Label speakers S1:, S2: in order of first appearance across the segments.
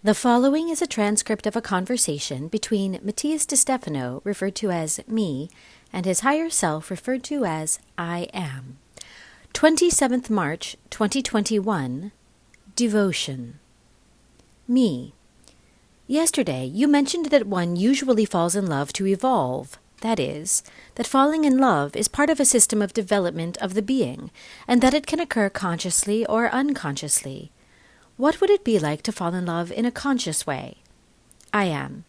S1: The following is a transcript of a conversation between Matías De Stefano, referred to as me, and his higher self, referred to as I am. 27th March, 2021. Devotion. Me. Yesterday, you mentioned that one usually falls in love to evolve. That is, that falling in love is part of a system of development of the being, and that it can occur consciously or unconsciously. What would it be like to fall in love in a conscious way? I am.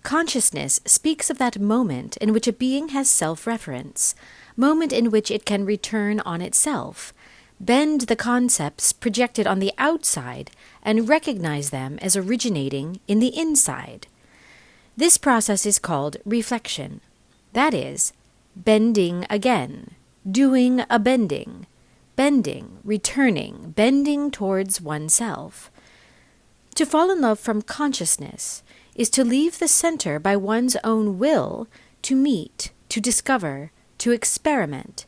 S1: Consciousness speaks of that moment in which a being has self-reference, moment in which it can return on itself, bend the concepts projected on the outside, and recognize them as originating in the inside. This process is called reflection. That is, bending again, doing a bending. Bending, returning, bending towards oneself. To fall in love from consciousness is to leave the center by one's own will to meet, to discover, to experiment,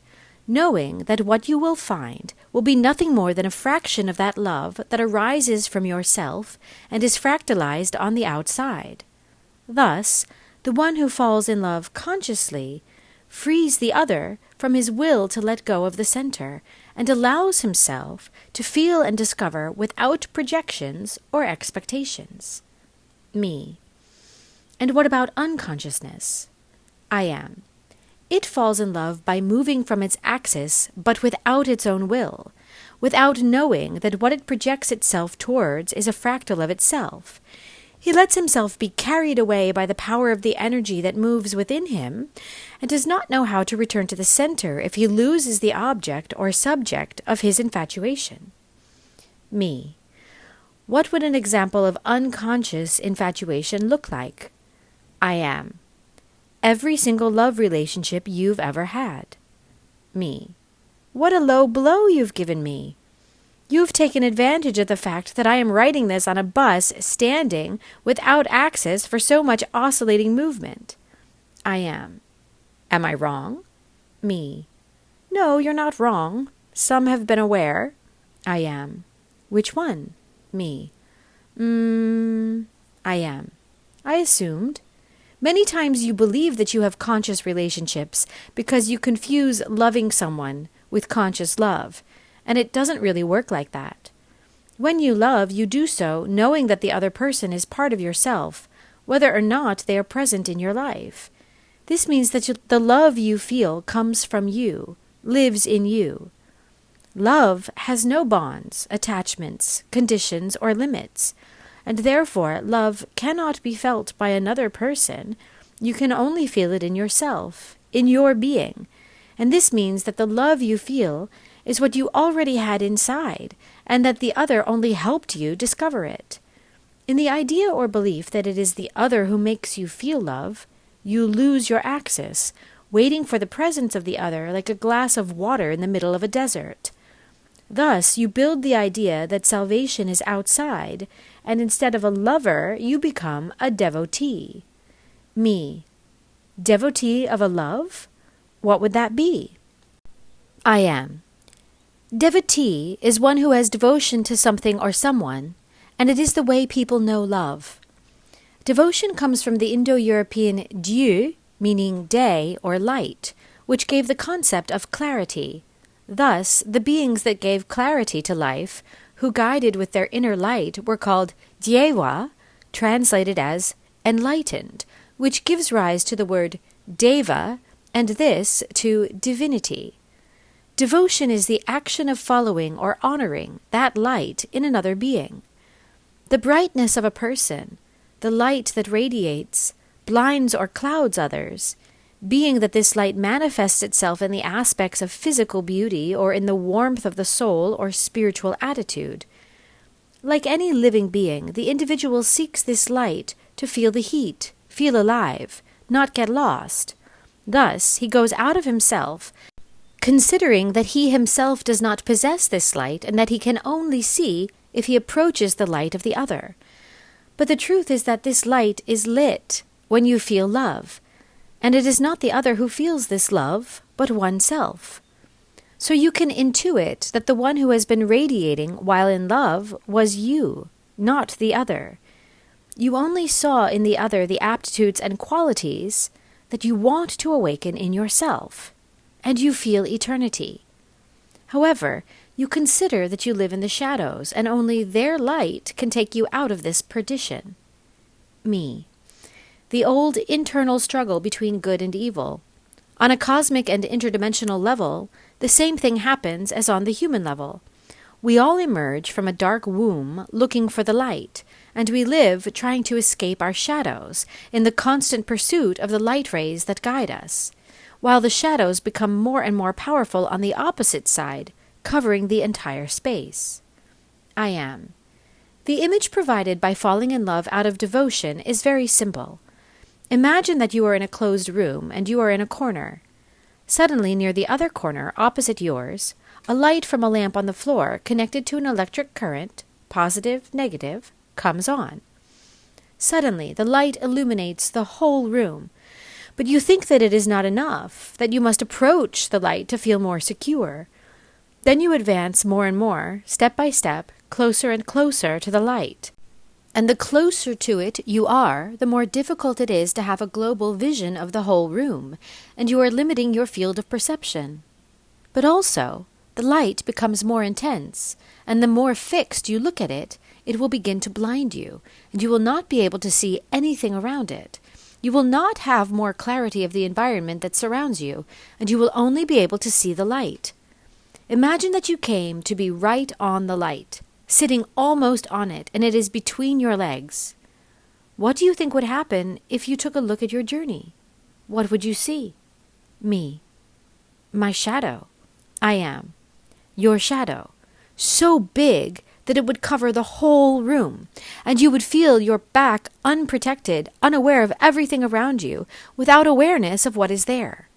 S1: knowing that what you will find will be nothing more than a fraction of that love that arises from yourself and is fractalized on the outside. Thus, the one who falls in love consciously frees the other from his will to let go of the center and allows himself to feel and discover without projections or expectations. Me. And what about unconsciousness? I am. It falls in love by moving from its axis, but without its own will, without knowing that what it projects itself towards is a fractal of itself. He lets himself be carried away by the power of the energy that moves within him, and does not know how to return to the center if he loses the object or subject of his infatuation. Me. What would an example of unconscious infatuation look like? I am. Every single love relationship you've ever had. Me. What a low blow you've given me. You've taken advantage of the fact that I am writing this on a bus standing without access for so much oscillating movement. I am. Am I wrong? Me. No, you're not wrong. Some have been aware. I am. Which one? Me. I am. I assumed. Many times you believe that you have conscious relationships because you confuse loving someone with conscious love. And it doesn't really work like that. When you love, you do so knowing that the other person is part of yourself, whether or not they are present in your life. This means that the love you feel comes from you, lives in you. Love has no bonds, attachments, conditions, or limits, and therefore love cannot be felt by another person. You can only feel it in yourself, in your being, and this means that the love you feel is what you already had inside, and that the other only helped you discover it. In the idea or belief that it is the other who makes you feel love, you lose your axis, waiting for the presence of the other like a glass of water in the middle of a desert. Thus, you build the idea that salvation is outside, and instead of a lover, you become a devotee. Me. Devotee of a love? What would that be? I am. Devotee is one who has devotion to something or someone, and it is the way people know love. Devotion comes from the Indo-European Dieu, meaning day or light, which gave the concept of clarity. Thus, the beings that gave clarity to life, who guided with their inner light, were called Diewa, translated as enlightened, which gives rise to the word Deva, and this to divinity. Devotion is the action of following or honoring that light in another being. The brightness of a person, the light that radiates, blinds or clouds others, being that this light manifests itself in the aspects of physical beauty or in the warmth of the soul or spiritual attitude. Like any living being, the individual seeks this light to feel the heat, feel alive, not get lost. Thus, he goes out of himself, considering that he himself does not possess this light and that he can only see if he approaches the light of the other. But the truth is that this light is lit when you feel love, and it is not the other who feels this love, but oneself. So you can intuit that the one who has been radiating while in love was you, not the other. You only saw in the other the aptitudes and qualities that you want to awaken in yourself, and you feel eternity. However, you consider that you live in the shadows, and only their light can take you out of this perdition. Me. The old internal struggle between good and evil. On a cosmic and interdimensional level, the same thing happens as on the human level. We all emerge from a dark womb looking for the light, and we live trying to escape our shadows in the constant pursuit of the light rays that guide us, while the shadows become more and more powerful on the opposite side, covering the entire space. I am. The image provided by falling in love out of devotion is very simple. Imagine that you are in a closed room and you are in a corner. Suddenly, near the other corner, opposite yours, a light from a lamp on the floor connected to an electric current, positive, negative, comes on. Suddenly, the light illuminates the whole room, but you think that it is not enough, that you must approach the light to feel more secure. Then you advance more and more, step by step, closer and closer to the light. And the closer to it you are, the more difficult it is to have a global vision of the whole room, and you are limiting your field of perception. But also, the light becomes more intense, and the more fixed you look at it, it will begin to blind you, and you will not be able to see anything around it. You will not have more clarity of the environment that surrounds you, and you will only be able to see the light. Imagine that you came to be right on the light, sitting almost on it, and it is between your legs. What do you think would happen if you took a look at your journey? What would you see? Me. My shadow. I am. Your shadow. So big that it would cover the whole room, and you would feel your back unprotected, unaware of everything around you, without awareness of what is there.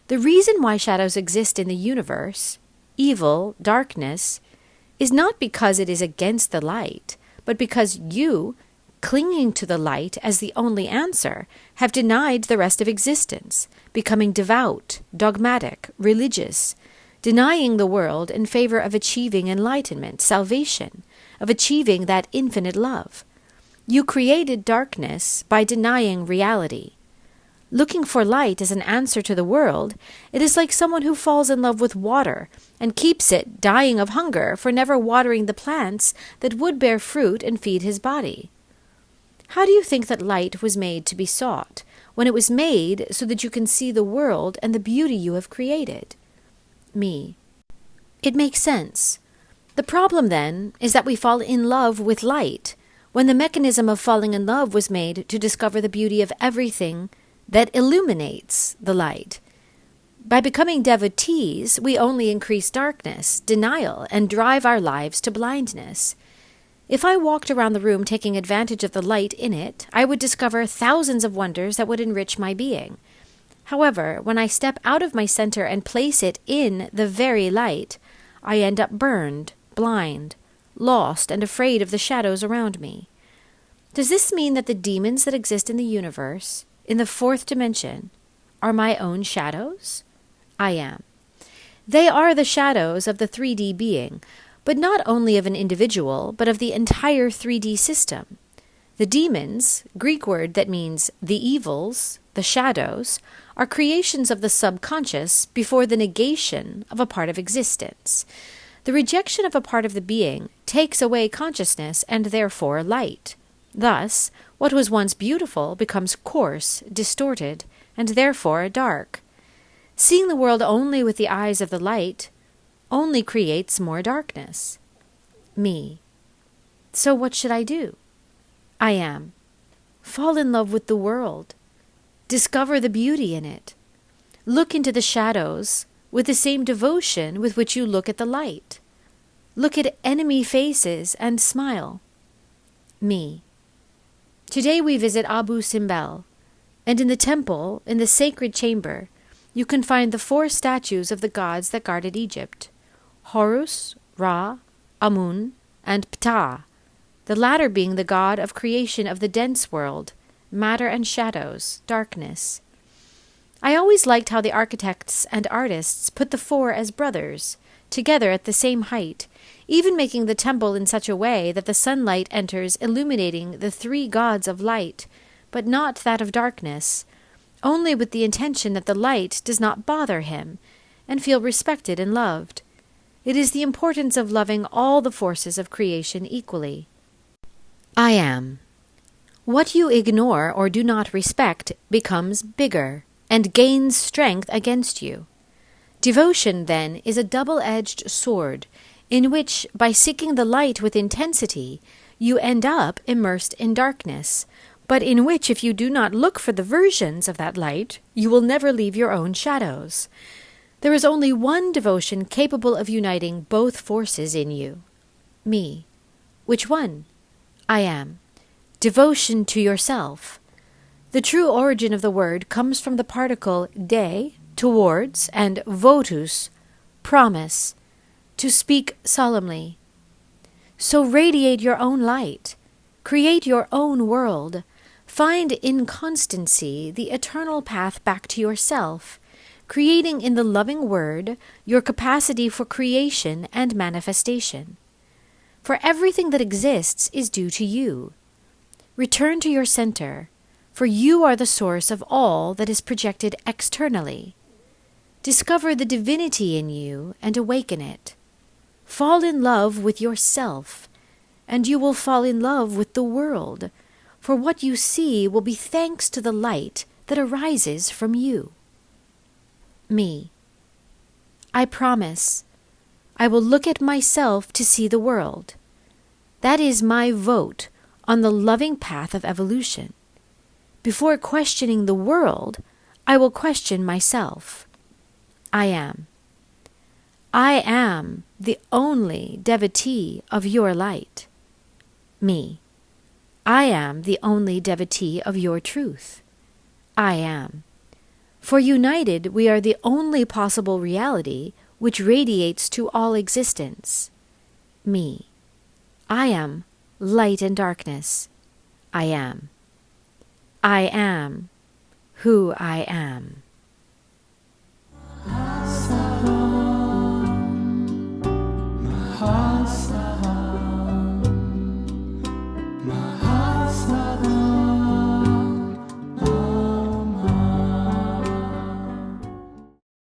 S1: The reason why shadows exist in the universe, evil, darkness, is not because it is against the light, but because you, clinging to the light as the only answer, have denied the rest of existence, becoming devout, dogmatic, religious, denying the world in favor of achieving enlightenment, salvation, of achieving that infinite love. You created darkness by denying reality. Looking for light as an answer to the world, it is like someone who falls in love with water and keeps it dying of hunger for never watering the plants that would bear fruit and feed his body. How do you think that light was made to be sought, when it was made so that you can see the world and the beauty you have created? Me. It makes sense. The problem, then, is that we fall in love with light, when the mechanism of falling in love was made to discover the beauty of everything that illuminates the light. By becoming devotees, we only increase darkness, denial, and drive our lives to blindness. If I walked around the room taking advantage of the light in it, I would discover thousands of wonders that would enrich my being. However, when I step out of my center and place it in the very light, I end up burned, blind, lost, and afraid of the shadows around me. Does this mean that the demons that exist in the universe, in the fourth dimension, are my own shadows? I am. They are the shadows of the 3D being, but not only of an individual, but of the entire 3D system. The demons, Greek word that means the evils, the shadows, are creations of the subconscious before the negation of a part of existence. The rejection of a part of the being takes away consciousness and therefore light. Thus, what was once beautiful becomes coarse, distorted, and therefore dark. Seeing the world only with the eyes of the light only creates more darkness. Me. So what should I do? I am. Fall in love with the world. Discover the beauty in it. Look into the shadows with the same devotion with which you look at the light. Look at enemy faces and smile. Me. Today we visit Abu Simbel, and in the temple, in the sacred chamber, you can find the 4 statues of the gods that guarded Egypt: Horus, Ra, Amun, and Ptah, the latter being the god of creation of the dense world, matter and shadows, darkness. I always liked how the architects and artists put the 4 as brothers, together at the same height, even making the temple in such a way that the sunlight enters, illuminating the three gods of light, but not that of darkness, only with the intention that the light does not bother him, and feel respected and loved. It is the importance of loving all the forces of creation equally. I am. What you ignore or do not respect becomes bigger and gains strength against you. Devotion, then, is a double-edged sword, in which, by seeking the light with intensity, you end up immersed in darkness, but in which, if you do not look for the versions of that light, you will never leave your own shadows. There is only one devotion capable of uniting both forces in you. Me. Which one? I am. Devotion to yourself. The true origin of the word comes from the particle de, towards, and votus, promise, to speak solemnly. So radiate your own light. Create your own world. Find in constancy the eternal path back to yourself, creating in the loving word your capacity for creation and manifestation. For everything that exists is due to you. Return to your center, for you are the source of all that is projected externally. Discover the divinity in you and awaken it. Fall in love with yourself, and you will fall in love with the world, for what you see will be thanks to the light that arises from you. Me. I promise. I will look at myself to see the world. That is my vote on the loving path of evolution. Before questioning the world, I will question myself. I am. I am the only devotee of your light. Me. I am the only devotee of your truth. I am. For united, we are the only possible reality which radiates to all existence. Me. I am light and darkness. I am. I am who I am.